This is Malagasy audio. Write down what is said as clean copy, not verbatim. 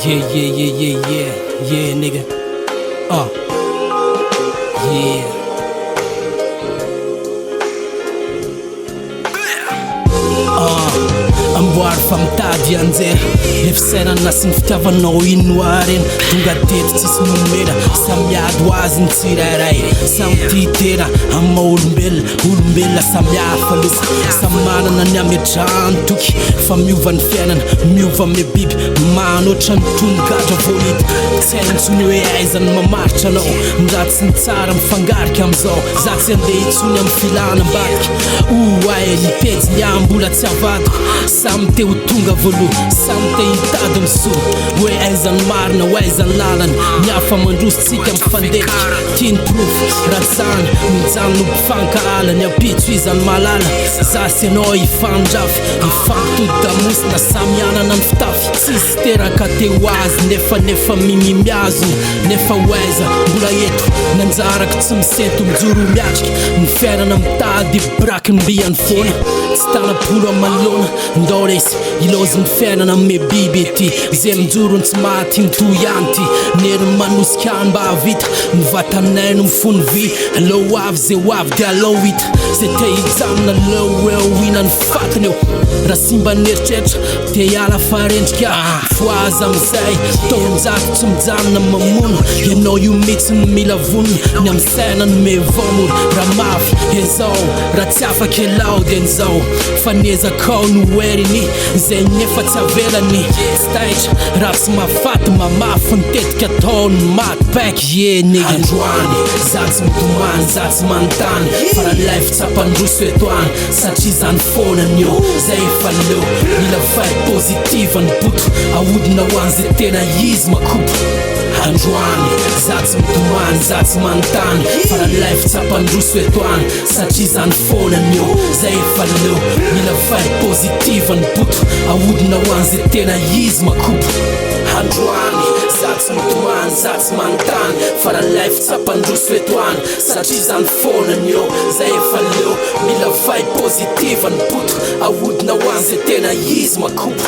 Yeah, nigga. Yeah. Amboary fa mitady anjeha efisainana sy ny fitiavanao ino areny tonga teto tsisy nomena samiady ho azy ny tsirairay samy tia tena amma olombelona samy hafa loka samy manana ny amedrany toky fa miova ny fiainana miova ame biby manoatra ny tongadra vohita tsy haintsony hoe aizany mamaritra anao ndaty sy ny tsara mifangarika amizao za tsy andeha itsony amy filana ambadika oay nipejy ny ambola tsy avadiko samy te ho tonga voaloha samy te hitady misoa hoe aizany marina ho aizany lalany miafa mandrositsika mifandehika tiany profo ratsany mijano no mpifankahala ny ampitso izany malala za sy anao hifandrafy hifampitody-damosina samy anana ny fitafy tsisy teraka te ho azy nefa mimimiazona nefa ho aiza mbola eto nanjaraka tsy misento mijoro miatrika ny fiainana mitady braky ny mbiany foana tsy tanapolo amalona ndao resy ilozy ny fiainana ame biby ety zay mijorony tsy maty mitoy ihany ty neriny manosika any mba havita ny vatanaino mifony vy aleo avy zay ho avy de aleo hita zay te hijamina aleo eo hinany fatiny eo raha simba neritreritra te hiala farendrika foazy amizay taonjato tsy mijanona mamono ianao io mitsy ny mila vonona ny amisainany mevomoro raha mafy ezao raha tsy afaka elao de nzao fa niezakao no eriny zay nefa tsy avelany tsy taitra raha tsy mafaty mamafy nitetika ataony maty paiky ye nigga androany za tsy mitomany za tsy manontany fa raha life tsapandroso eto any satria zany fonany eo zay efa leo mila fight positive ny boto ahodina ho an'izay tena izy makopo androany za tsy mitomany za tsy manontany fa raha life tsapandroso eto any satria zany fonany eo zay efa leo mila fight positive ny boto ahodina ho an'izay tena izy makopo androany za tsy mitomany za tsy manontany fa raha life tsapandroso eto any satria zany fonany eo zay efa leo mila fight positive ny boto ahodina ho an'izay tena izy makopo